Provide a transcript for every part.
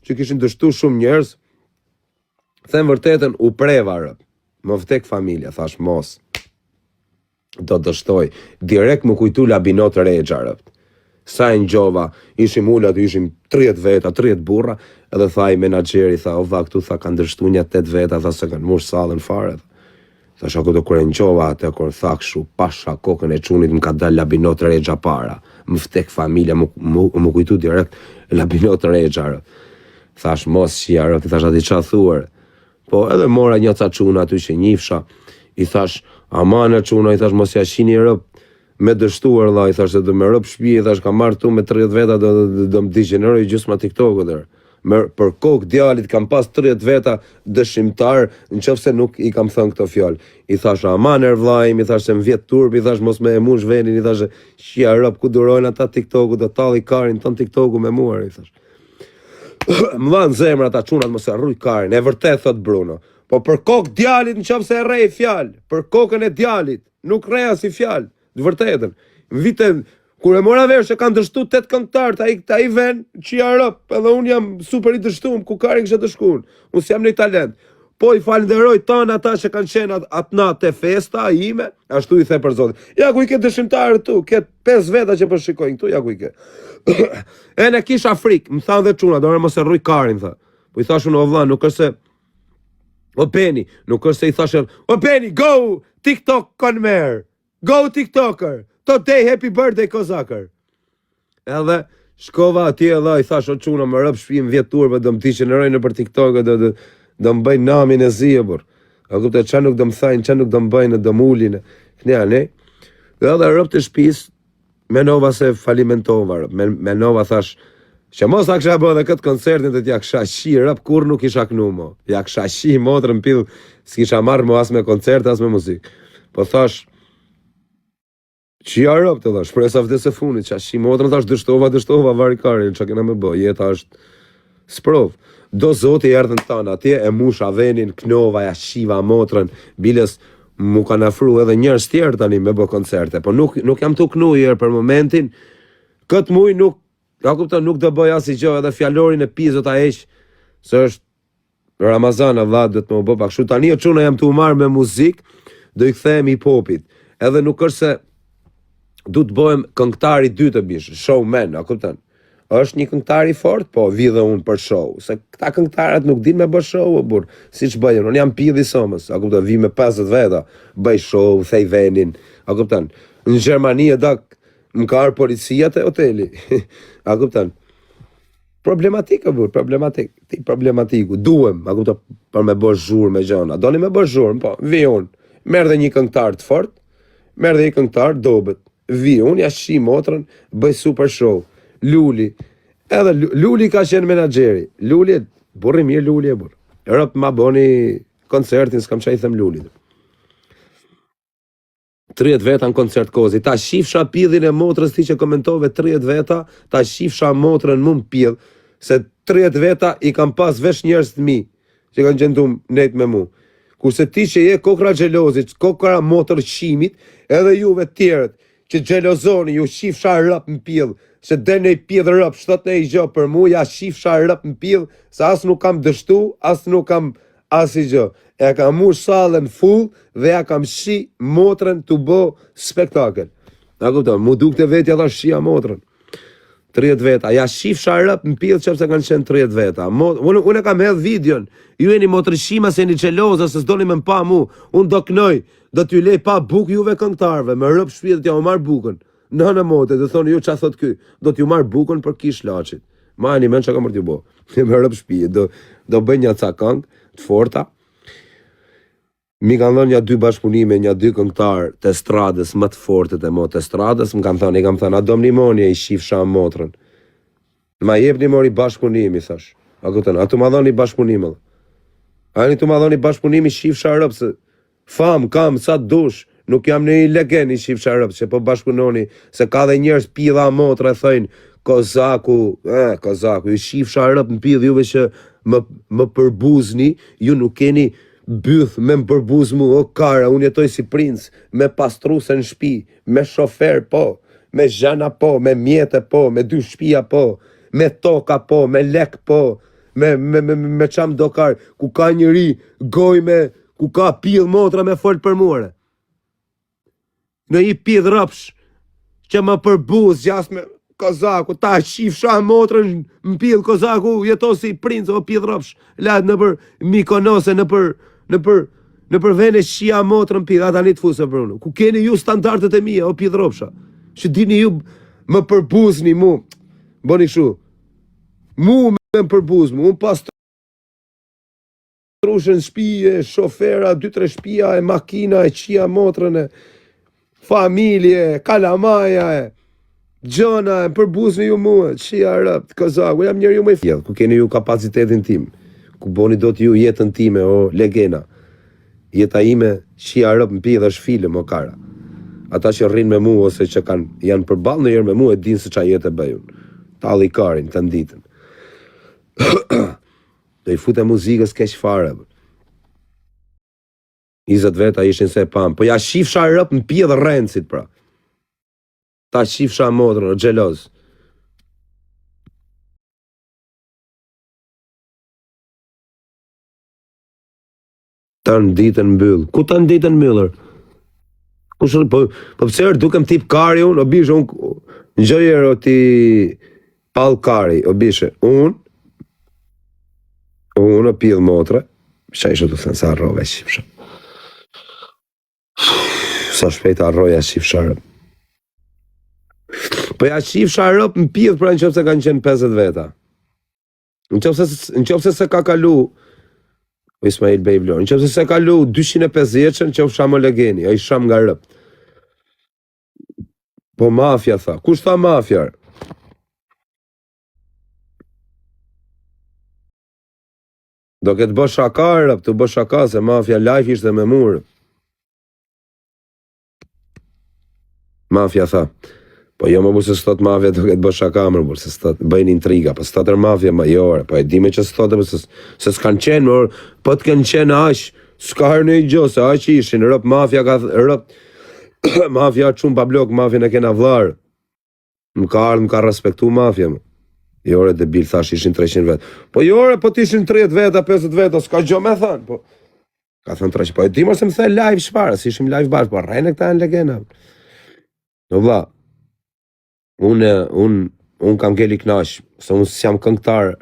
që kishin dështu shumë njerëz, them vërtetën u preva rëp. Më vdek familja, thash mos. Do dështoj. Direkt më kujtu Labinot Regja rëp. Sa e ngjova, ishim ullat, ishim 30 veta, 30 burra, edhe tha i menaxheri, tha, o va, këtu tha kanë dështu një 8 veta, tha se kanë mush sallën fare. Thash ako do kur e ngjova atë, kur tha kështu, pasha kokën e çunit më ka dal Labinot Regja para. Më vdek familja, më kujtu direkt Labinot Regja. Thash mos qia, thash ati qa thuar. Po edhe mora një ca çuna aty që njifsha, i thash, aman e çuna, i thash mos ja shini rëp, me dështuar dha, i thash se do me rëp shpi, i thash ka marrë tu me 30 veta, do më digeneroj gjysma TikTok-u dhe. Për kokë djalit kam pas 30 veta dëshimtar, në qëfëse nuk i kam thënë këto fjallë. I thash, aman e vllajim, i thash se më vjetë turp, i thash mos me e mush venin, i thash qia rëp ku durojnë ata TikTok-u, do tali karin tën TikTok-u me muar, i thash. Më dhanë zemra ata çunat mos e rruj karin, e vërtet thot Bruno. Po për kokë djalit në qëfë se e rej fjalë, për kokën e djalit, nuk reja si fjalë, të vërtetën. Vitën, kur e mora vesh e kanë dështu 8 këngëtar, ta i ven, qia rëp, edhe unë jam super i dështum, ku karin kështë dëshkun, unë si jam një talent. Po i falenderoj tonë ata që kanë qenë atë natë e festa, ime, ashtu i the për Zotin. Ja ku i ke dëshimtarë tu, ke 5 veta që përshikojnë këtu, ja ku i ke. E në kisha frikë, më thanë dhe çuna, dore mos e rruj karin, tha. Po i thashun o vlla, nuk është se, o Penny, nuk është se i thashun, o Penny, go, TikTok konmer, go TikToker, today happy birthday kozakër. Edhe, shkova atje edhe, i thash o çuna, më rëp shpim vjetur, do më digeneroj në për TikTok, do më bëjnë namin e zjebur. A kupte, që nuk do më thajnë, që nuk do më bëjnë, do më ullin. Kënja, ne? Dhe edhe rëp të shpis, menova se falimentova, menova thash, që mos a kësha bë dhe këtë koncertin dhe t'ja kësha shi, rëp kur nuk isha knu mo. Ja kësha shi, motrën pil, s'kisha marrë mo as me koncert, as me muzik. Po thash, që ja rëp të thash, shpresa vdes e funit, që shi, motrën thash, dështova, varikarin, që kena me bë, jeta është sprov. Do zoti erdhën tanë atje, e musha venin, knova, ja shiva motrën, biles mu kanë afru edhe njërës tjerë tani me bë koncerte, po nuk jam të knu jërë për momentin, këtë muj nuk do bëj asë i gjë, edhe fjallorin e pizot a eq, se është Ramazan a vladë dhe të më bë pak shu, tani e quna jam të umarë me muzik, do i kthejmë hip-hopit, edhe nuk është se du të bëhem këngtari 2 të bishë, showman, a kuptan? Është një këngëtar i fort, po vi dhe unë për show. Se këta këngëtarët nuk din me bë show, o burr. Si që bëjën, unë jam pidhi somës. A kuptan, vi me 50 veta, bëj show, thej venin. A kuptan, në Gjermani e dak më ka arë policia të hoteli. A kuptan, problematikë, burr, problematiku. Duhem, a kuptan, për me bë zhurë me gjona. Doni me bë zhurë, po, vi unë. Merë dhe një këngëtar të fort, merë dhe një këngëtar dobet. Vi unë, ja shi motrën, bëj super show. Luli, edhe Luli ka qenë menaxheri. Luli, burri mirë Luli e burr. Rëp ma boni koncertin, s'kam qa i them Lulit. 30 veta në koncert kozi. Ta shifsha pidhin e motrës ti që komentove 30 veta, ta shifsha motrën më pidh, se 30 veta i kam pas vesh njerëz të mi, që kanë gjendum nejt me mu. Kurse ti që je kokra xhelozit, kokra motër qimit, edhe juve tjerët, që xhelozoni, ju shifsha rëp në pidh, se dhe ne i pidhë rëp, shtot ne i gjë për mu, ja shifsha rëp në pidhë, se as nuk kam dështu, as nuk kam as i gjë. E kam mush sallën full, dhe ja kam shi motrën të bo spektakel. A kupton, mu duk të vetja dha shia motrën. 30 veta, ja shifsha rëp në pidhë qëpse kanë qenë 30 veta. Unë kam hedh videon, ju e një motrëshima se një qeloza, se s'doni me mpa mu, unë do knoj, do t'ju lej pa buk juve këngtarve, me rëp shpidhë t'ja u marë bukën. Në mote, dhe thonë, ju që a thot ky, do t'ju marrë bukën për kish lachit. Ma një men që ka mërë t'ju bo. Me rëp shpije, do bëj një ca këngë, të forta. Mi kanë thonë një 2 bashkëpunime, një 2 këngëtar të estradës, më të fortet e mo të estradës, më kanë thonë, a do më një monje i shifsha motrën. Ma jep një mori bashkëpunimi, thash. A këtën, a të ma dhoni bashkëpunime. A një të ma dhoni bashkëpunimi shifsha rëp, se fam, kam, sa dush. Nuk jam në i legen i shifsha rëp, që po bashkëpunoni, se ka dhe njerës pidha motra e thëjnë, kozaku, i shifsha rëp në pidh juve që më përbuzni, ju nuk keni byth me më përbuz mu, o kara, unë jetoj si princ, me pastruse në shpi, me shofer po, me zhana po, me mjete po, me 2 shpia po, me toka po, me lek po, me qam dokar, ku ka njëri goj me, ku ka pidh motra me fol për more. Në i pidh rëpsh, që më përbuz gjas me kozaku, ta shifsha motrën më pidh kozaku, jeto si princ o pidh rëpsh, latë në për Mikonose, në për vene shia motrën pidh, ata një të fusë për unë. Ku keni ju standartet e mija, o pidh rëpsha. Që dini ju më përbuzni mu, boni shu, mu me më përbuz mu, unë pas të trushën shpije, shofera, 2-3 shpia, e makina, e qia motrën, e familje, kalamaja, e gjona, e përbuzni ju mua, qia rëpt, kozaku, jam njeri ju me fjell, ku keni ju kapacitetin tim, ku boni do t'ju jetën time, o legena, jeta ime, qia rëpt më pidh është film, o kara. Ata që rrinë me mu, ose që janë përballë në jerë me mu, e dinë se qa jetë e bëjun. Talli karin, të nditën. Do i fute muzikës keq fare. 20 veta ishin se pam. Po ja shifsha rëp në pjedh rrencit, pra. Ta shifsha motrën, o gjeloz. Të nditën mbyll. Ku të nditën mbyllër? Po pësër dukem tip kari unë, o bishe unë, në gjëjer o ti pal kari, o bishe unë o pidh motre, shë ishe të thënë sa arrove shifshë. Sa shpejt arroja shifshë. Po ja shifshë arrop në pidh, pra në qëpë se kanë qenë 50 veta. Në qëpë se ka kalu, o Ismail Bejvlo, në qëpë se kalu 250 në qëpë shamë legeni, a i shamë nga rëp. Po mafja tha, kush tha mafja? Do këtë bë shaka rëp, të bë shaka se mafja life ishte me murë. Mafja tha, po jo më bu se stot mafja do këtë bë shaka mërë, bu se stot bëjnë intriga, po stotër mafja më jore, po e dime që stotë, se s'kanë qenë, mërë, po të kënë qenë ashë, s'ka herë në i gjo, se ashë ishin, rëp mafja ka, rëp, mafja qumë pa blok, mafja në kena vlarë, më ka ardhë, më ka respektu mafja më. Jore dhe bil thash ishin 300 vetë. Po jore, po t'ishin 30 veta, 50 veta, s'ka gjo me thënë, po. Ka thënë 300, po e dimër se më the live shpara, si ishim live bashkë, po rejnë e këta në legena. No vla, unë kam geli knash, se unë si jam këngtar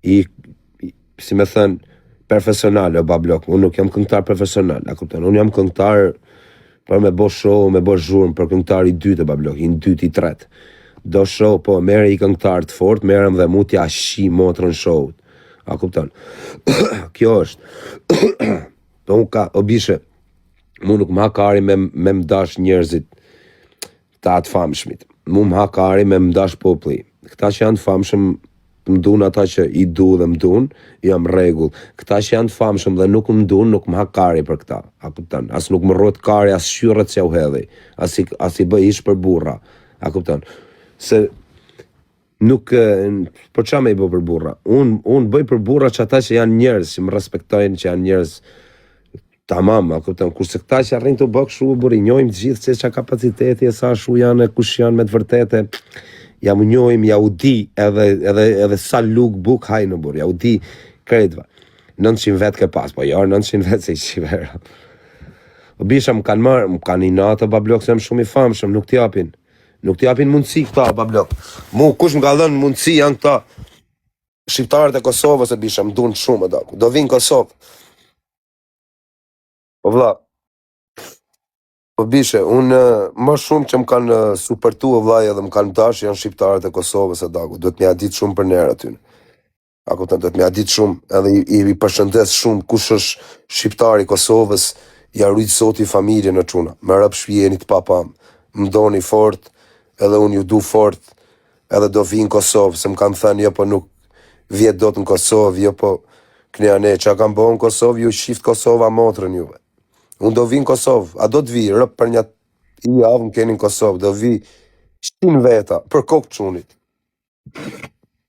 si me thënë, profesional o bablok, unë nuk jam këngtar profesional, unë jam këngtar për me bo show, me bo zhurmë, për këngtar i 2 të bablok, i 2 i 3. Do show, po, mere i këngtar të fort, merem dhe mu t'ja shi motrën showt. A kupton? Kjo është. Po unë ka, o bishe, mu nuk më hakari me mdash njerëzit ta të famshmit. Mu më hakari me mdash popli. Këta që janë të famshëm, të mdun ata që i du dhe mdun, jam regull. Këta që janë të famshëm dhe nuk mdun, nuk më hakari për këta. A kupton? As nuk më rrot kari, as shyrët që u hedhi. As i bëj ish për burra. A kupton? Se nuk, po qa me i bëj për burra? Unë bëj për burra që ata që janë njerëz, që më respektojnë, që janë njerëz tamam, a kupton, kurse këta që arrin të bëk shu, buri, njojmë gjithë që qa kapaciteti e sa shu janë, kush janë me të vërtete, ja mu njojmë, ja u di, edhe sa luk buk hajnë, buri, ja u di kredva. 900 vetë ke pas, po jarë 900 vetë se i qivera. O bisha më kanë marë, më kanë i natë, bablok, se më shumë i famshëm, nuk t'japin. Nuk t'japin mundësi këta, bablok. Mu, kush më ka dhënë mundësi janë këta shqiptarët e Kosovës e bisha, më dunë shumë e daku. Do vinë Kosovë. Po vla, po bishe, unë më shumë që më kanë supertu e vlaj edhe më kanë dash janë shqiptarët e Kosovës e daku. Do të mja ditë shumë për nërë aty. Ako të do të mja ditë shumë edhe i përshëndes shumë kush është shqiptari Kosovës, ja rritë sot i familje në quna. Më rëpë shpjeni të papam, më doni fort, edhe unë ju du fort, edhe do vinë Kosovë, se më kanë thënë, jo po nuk vjetë do të në Kosovë, jo po kënja ne, që a kam bo në Kosovë, ju shiftë Kosovë a motrën juve. Unë do vinë Kosovë, a do të vi, rëpë për një i javë më keni në Kosovë, do vi 100 veta për kokë qunit.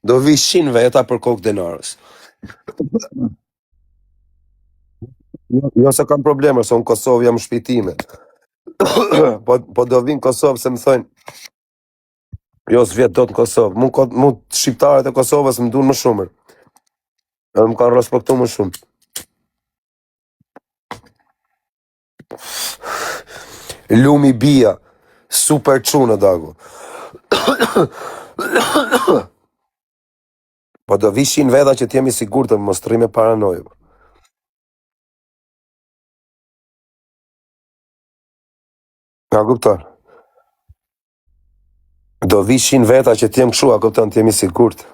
Do vi 100 veta për kokë denarës. Jo se kam probleme, se unë Kosovë jam shpitime. Po do vinë Kosovë se më thënë, Jo, s'vjet dot në Kosovë. Mu shqiptarët e Kosovës më duan më shumë. Edhe më kanë respektu më shumë. Lumi Bia, super çunë dagu. Po do vishin veda që t'jemi sigur të mos rri me paranojë. A kupton? Do vishin veta që t'jem kështu, a kupton, t'jemi sigurt.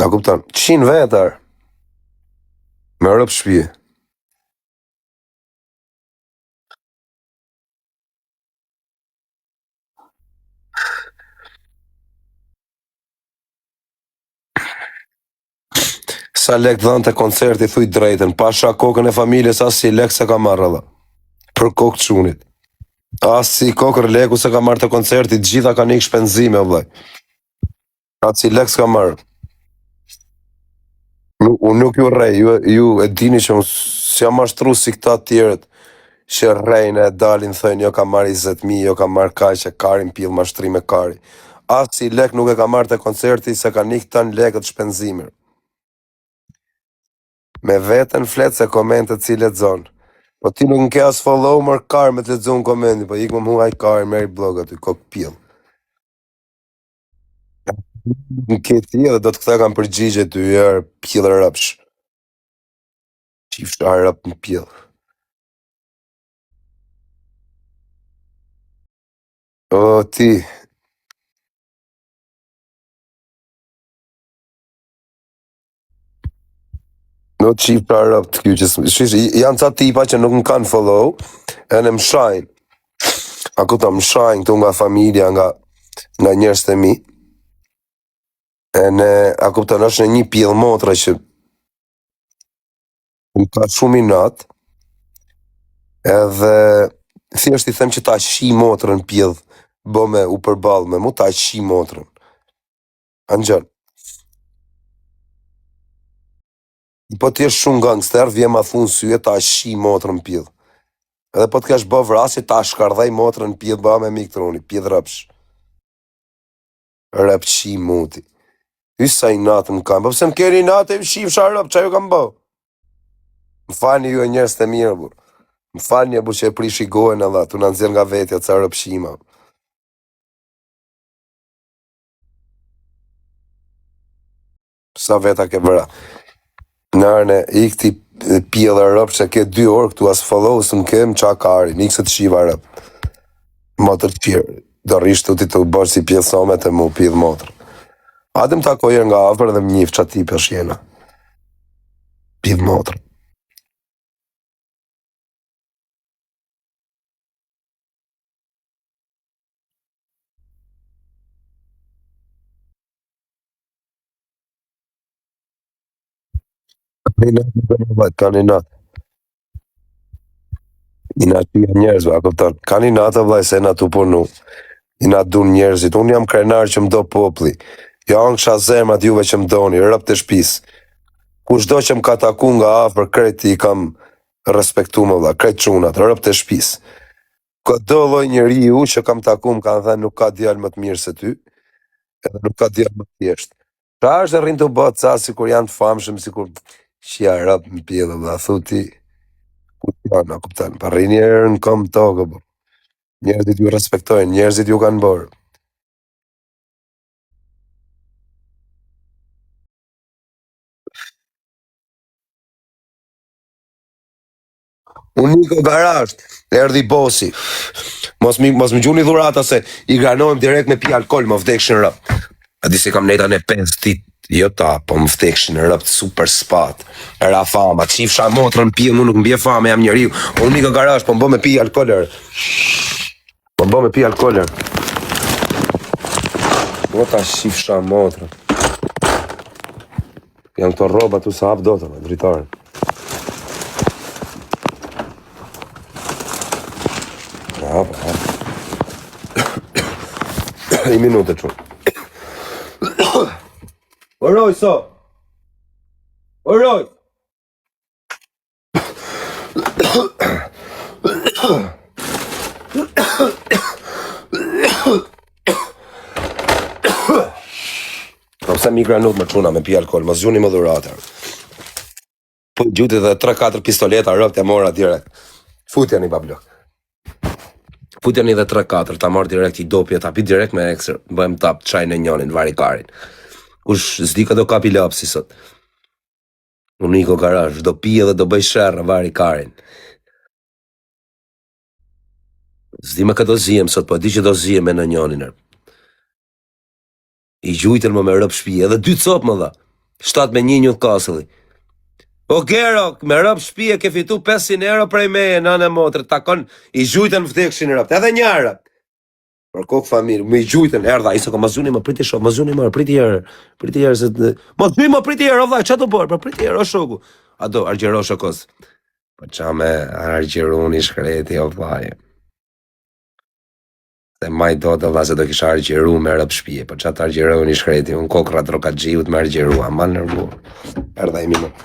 A kupton? 100 vetar. Me rëp shpije. Sa lek dhënë të koncerti, thuj drejten, pasha kokën e familjes, as si lek se ka marrë dhe. Për kokë çunit. As si kokër leku se ka marrë të koncerti, gjitha ka një shpenzime, vllai. As si lek s'ka marrë. Unë nuk ju rrej, ju e dini që unë s'jam mashtru si këta tjerët, që rrejnë e dalin, thënë, jo ka marrë 20.000, jo ka marrë kaj që karin pillë mashtrim e kari. As si lek nuk e ka marrë të koncerti, se ka një këtan lekët shpenzimer. Me vetën flet se komentet si lexon. Po ti nuk ke as follow mër kar me të lexon komenti, po ik më muaj kar, meri blog aty, kok pill. Në ke ti edhe do të këta kam përgjigje të jërë pjellë rëpsh. Qifsh a rëp në pjellë. O, ti. No qifsh a rëp të kjo që janë ca tipa që nuk më kanë follow, e në më shajnë. A këta më shajnë këtu nga familja, nga njerës të mi. E në, a këta në është në një pjellë motra që më ka shumë i natë, edhe thjesht i them që ta shi motrën pjellë, bo me u përbalë me mu, ta shi motrën. Anxhën. Po ti është shumë gangster, vje ma thunë syje, ta shi motrën pjellë. Edhe po të kesh bë vrasje, ta shkardhej motrën pjellë, ba me mikë troni, pjellë rëpsh. Rëp qi muti. Hysa i natë më kam, po pëse më keri natë e më shi fsha rëp, qa ju kam bë? Më falni ju e njerës të mirë, bur. Më falni e bu që e prish i gojnë edhe, tu në nëzirë nga vetja, ca rëp shima. Sa veta ke vëra. Nërne, i këti pjellë rëp që ke 2 orë këtu as follow, së më kem qa kari, një këse të shiva rëp. Motër të qirë, do rishtë të ti të bërë si pjellë somet e mu pjellë motër. Adem ta kojer nga avër dhe më njif qa ti për shjena. Pjellë motër. Kaninat. I na tyja njerëzve, a këptar. Kaninat e vlaj se na tu punu. I na dun njerëzit. Unë jam krenar që më do popli. Jo anë kësha zemrat juve që më doni, rëp të shpis. Kushdo që më ka taku nga afër kreti i kam respektu më vla, krejt qunat, rëp të shpis. Këdo lloj njeri ju që kam taku më kanë thënë nuk ka djalë më të mirë se ty, edhe nuk ka djalë më të thjesht. Pra është e rrinë të bëtë ca si kur janë të famshëm, si kur që ja rëp në pjellë, vla, thuti, ku janë, a kuptan, pa rrinë njerë në kom tokë, bë. Njerëzit ju respektojnë, njerëzit ju kanë bërë. Unë niko garasht, erdi bosi. Mos më gjuni dhurata se i granojmë direkt me pi alkohol, më vdekshin rëp. A di se kam nejta në 5 dit, jo ta, po më vdekshin rëp super spat. Era fama, qifsha motrën pi, mu nuk mbje fama, jam njeriu. Unë niko garasht, po më bë me pi alkohol. Po më bë me pi alkohol. Po ta qifsha motrën. Janë këto roba tu sa hap do të, dritarën. Bravo. I minute që. Oroj, so. Oroj. Pse mi granut më çuna me pi alkool, mos gjuni më dhuratër. Po gjuti dhe 3-4 pistoleta rrobt e mora direkt. Futjani bablok. Futjani dhe 3-4, ta marr direkt i dopje, ta pi direkt me eksër. Bëjmë tap çajin e njonin, vari karin. Kush s'di ka do kapi lapsi sot. Unë iko garazh, do pi edhe do bëj sherrë, vari karin. S'di me këtë do zijem sot, po di që do zijem me në njonin. I gjujtën më me rëp shpije, edhe 2 copë më dha. 7 me 1 njëth kasëlli. O Gero, me rëp shpije ke fitu 500 euro prej meje, nane motrë, takon, i gjujtën vdekshin rëp, edhe njërë. Për kokë familë, me i gjujtën, erdha, i se ko mazuni më priti shok, mazuni më priti herë, se të... Mazuni më priti herë, o vaj, që të bërë, për priti herë, o shoku. A do, argjero shokos. Po qa me argjeruni shkreti, o vaj. Se maj do të vla se do kisha argjeru me rëp shpije, po qa të argjeru një shkreti, unë kokra drokat gjiut me argjeru, a ma nërgu, erdha i minë.